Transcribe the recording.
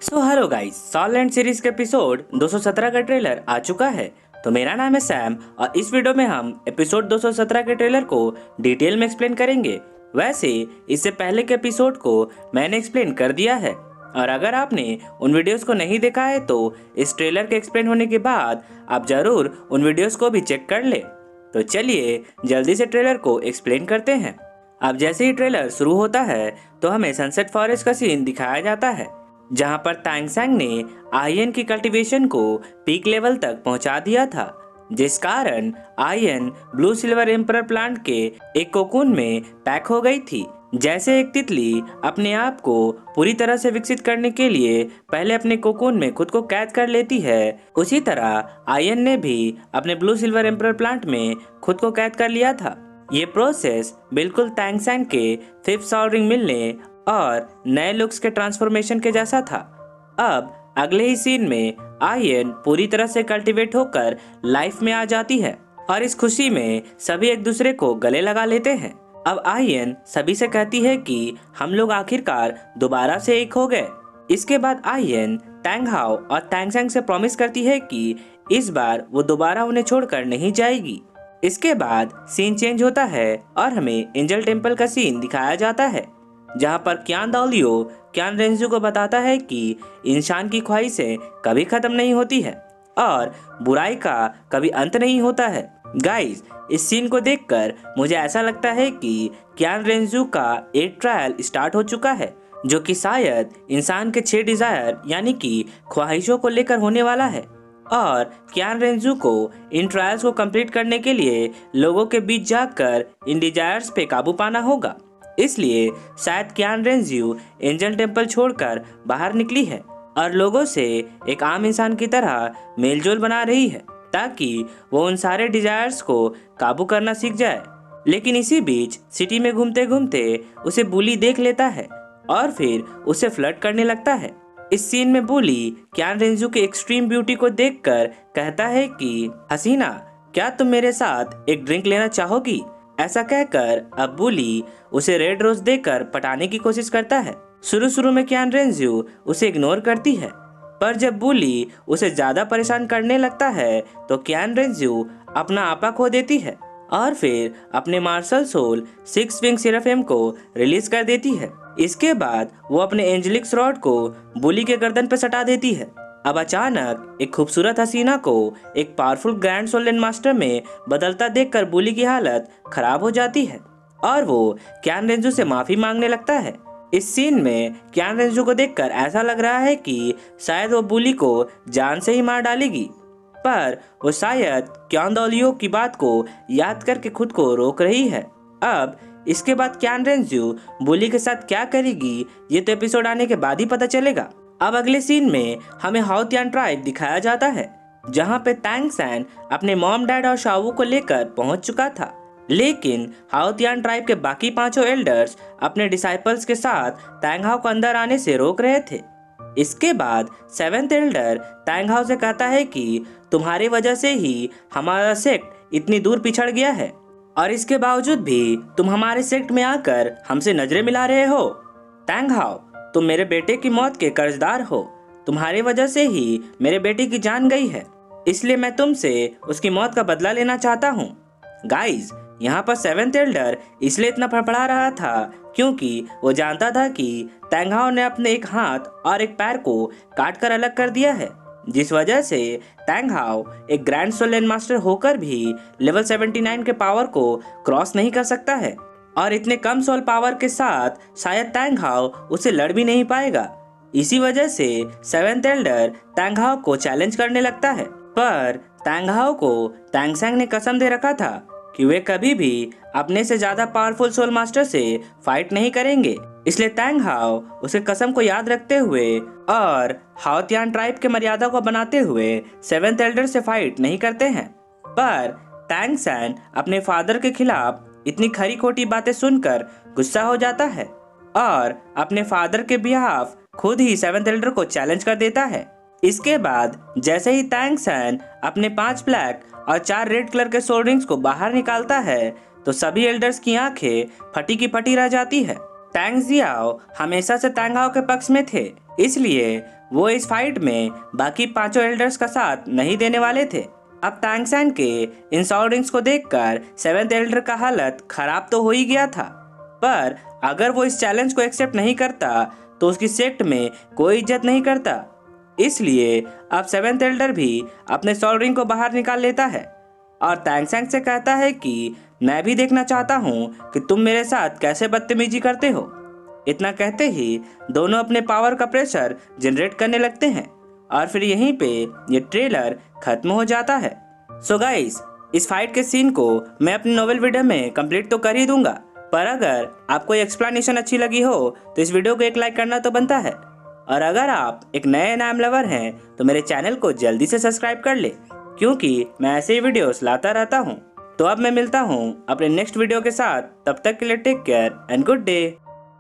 So hello guys, सॉलैंड series के episode 217 का trailer आ चुका है। तो मेरा नाम है सैम और इस वीडियो में हम एपिसोड 217 के ट्रेलर को डिटेल में एक्सप्लेन करेंगे। वैसे इससे पहले के एपिसोड को मैंने एक्सप्लेन कर दिया है और अगर आपने उन वीडियोस को नहीं देखा है तो इस ट्रेलर के एक्सप्लेन होने के बाद आप जरूर उन वीडियोस को भी चेक कर ले। तो चलिए जल्दी से ट्रेलर को एक्सप्लेन करते हैं। अब जैसे ही ट्रेलर शुरू होता है तो हमें सनसेट फॉरेस्ट का सीन दिखाया जाता है, जहां पर तांगसेंग ने आयन की कल्टीवेशन को पीक लेवल तक पहुंचा दिया था, जिस कारण ion blue silver emperor plant के एक कोकून में पैक हो गई थी। जैसे एक तितली अपने आप को पूरी तरह से विकसित करने के लिए पहले अपने कोकून में खुद को कैद कर लेती है, उसी तरह आयन ने भी अपने ब्लू सिल्वर एम्परर प्लांट में खुद को कैद कर लिया था। ये प्रोसेस बिल्कुल तांगसेंग के फिफ्थ सोल रिंग मिलने और नए लुक्स के ट्रांसफॉर्मेशन के जैसा था। अब अगले ही सीन में आयन पूरी तरह से कल्टीवेट होकर लाइफ में आ जाती है और इस खुशी में सभी एक दूसरे को गले लगा लेते हैं। अब आयन सभी से कहती है कि हम लोग आखिरकार दोबारा से एक हो गए। इसके बाद आयन तांगहाओ और तांगसेंग से प्रॉमिस करती है कि इस बार वो दोबारा उन्हें छोड़कर नहीं जाएगी। इसके बाद सीन चेंज होता है और हमें एंजल टेम्पल का सीन दिखाया जाता है, जहां पर क्यान दाओलियो क्यान रेंजू को बताता है कि इंसान की ख्वाहिशें कभी खत्म नहीं होती है और बुराई का कभी अंत नहीं होता है। गाइस, इस सीन को देखकर मुझे ऐसा लगता है कि क्यान रेंजू का एक ट्रायल स्टार्ट हो चुका है, जो कि शायद इंसान के 6 डिजायर यानी कि ख्वाहिशों को लेकर होने वाला है और क्यान रेंजू को इन ट्रायल्स को कंप्लीट करने के लिए लोगों के बीच जाकर इन डिजायर्स पे काबू पाना होगा। इसलिए शायद क्यान रेंजू एंजल टेम्पल छोड़कर बाहर निकली है और लोगों से एक आम इंसान की तरह मेलजोल बना रही है ताकि वो उन सारे डिजायर्स को काबू करना सीख जाए। लेकिन इसी बीच सिटी में घूमते घूमते उसे बुली देख लेता है और फिर उसे फ्लर्ट करने लगता है। इस सीन में बुली क्यान रेंजू की एक्सट्रीम ब्यूटी को देखकर कहता है कि हसीना, क्या तुम मेरे साथ एक ड्रिंक लेना चाहोगी? ऐसा कहकर अब बुली उसे रेड रोज देकर पटाने की कोशिश करता है। शुरू में क्यान रेंजू उसे इग्नोर करती है, पर जब बुली उसे ज्यादा परेशान करने लगता है तो क्यान रेंजू अपना आपा खो देती है और फिर अपने मार्शल सोल 6 विंग सेराफिम को रिलीज कर देती है। इसके बाद वो अपने एंजेलिक रॉड को बुली के गर्दन पर सटा देती है। अब अचानक एक खूबसूरत हसीना को एक पावरफुल ग्रैंड सोलन मास्टर में बदलता देखकर बुली की हालत खराब हो जाती है और वो क्यान रेंजू से माफी मांगने लगता है। इस सीन में क्यान रेंजू को देखकर ऐसा लग रहा है कि शायद वो बुली को जान से ही मार डालेगी, पर वो शायद क्यान दाओलियो की बात को याद करके खुद को रोक रही है। अब इसके बाद क्यान रेंजू बुली के साथ क्या करेगी ये तो एपिसोड आने के बाद ही पता चलेगा। अब अगले सीन में हमें हाओतियान ट्राइब दिखाया जाता है, जहां पे तांगसेंग अपने मॉम डैड और शावू को लेकर पहुंच चुका था, लेकिन हाओतियान ट्राइब के बाकी 5 एल्डर्स अपने डिसाइपल्स के साथ तांगहाओ को अंदर आने से रोक रहे थे। इसके बाद 7th एल्डर तांगहाओ से कहता है कि तुम्हारी वजह से ही हमारा सेक्ट इतनी दूर पिछड़ गया है और इसके बावजूद भी तुम हमारे सेक्ट में आकर हमसे नजरें मिला रहे हो। तांगहाओ, तुम मेरे बेटे की मौत के कर्जदार हो। तुम्हारी वजह से ही मेरे बेटे की जान गई है, इसलिए मैं तुमसे उसकी मौत का बदला लेना चाहता हूँ। गाइस, यहाँ पर 7th एल्डर इसलिए इतना फड़फड़ा रहा था क्योंकि वो जानता था कि तांगहाओ ने अपने एक हाथ और एक पैर को काट कर अलग कर दिया है, जिस वजह से तांगहाओ एक ग्रैंड सोलन मास्टर होकर भी लेवल 79 के पावर को क्रॉस नहीं कर सकता है और इतने कम सोल पावर के साथ शायद तांगहाओ उसे लड़ भी नहीं पाएगा। इसी वजह से 7th एल्डर तांगहाओ को चैलेंज करने लगता है, पर तांगहाओ को तांगसेंग ने कसम दे रखा था कि वे कभी भी अपने से ज्यादा पावरफुल सोल मास्टर से फाइट नहीं करेंगे। इसलिए तांगहाओ उसे कसम को याद रखते हुए और हाओतियान ट्राइब के मर्यादा को बनाते हुए 7th एल्डर से फाइट नहीं करते हैं। पर तांगसेंग अपने फादर के खिलाफ इतनी खरी खोटी बातें सुनकर गुस्सा हो जाता है और अपने फादर के बिहाफ खुद ही 7th एल्डर को चैलेंज कर देता है। इसके बाद जैसे ही तांगसेंग अपने 5 ब्लैक और 4 रेड कलर के सोल रिंग्स को बाहर निकालता है तो सभी एल्डर्स की आंखें फटी की फटी रह जाती है। तांग जियाओ हमेशा से तांगहाओ के पक्ष में थे, इसलिए वो इस फाइट में बाकी पांचों एल्डर्स का साथ नहीं देने वाले थे। अब तांग सैन के इन सॉल रिंग्स को देखकर सेवेंथ एल्डर का हालत खराब तो हो ही गया था, पर अगर वो इस चैलेंज को एक्सेप्ट नहीं करता तो उसकी सेक्ट में कोई इज्जत नहीं करता। इसलिए अब सेवेंथ एल्डर भी अपने सॉल रिंग को बाहर निकाल लेता है और तांग सैन से कहता है कि मैं भी देखना चाहता हूँ कि तुम मेरे साथ कैसे बदतमीजी करते हो। इतना कहते ही दोनों अपने पावर का प्रेशर जनरेट करने लगते हैं और फिर यहीं पे ये ट्रेलर खत्म हो जाता है। सो गाइस, इस फाइट के सीन को मैं अपनी नोवेल वीडियो में कंप्लीट तो कर ही दूंगा, पर अगर आपको ये एक्सप्लेनेशन अच्छी लगी हो तो इस वीडियो को एक लाइक करना तो बनता है। और अगर आप एक नए नाम लवर हैं तो मेरे चैनल को जल्दी से सब्सक्राइब कर ले, क्योंकि मैं ऐसे ही वीडियोस लाता रहता हूँ। तो अब मैं मिलता हूँ अपने नेक्स्ट वीडियो के साथ, तब तक के लिए take care and good day.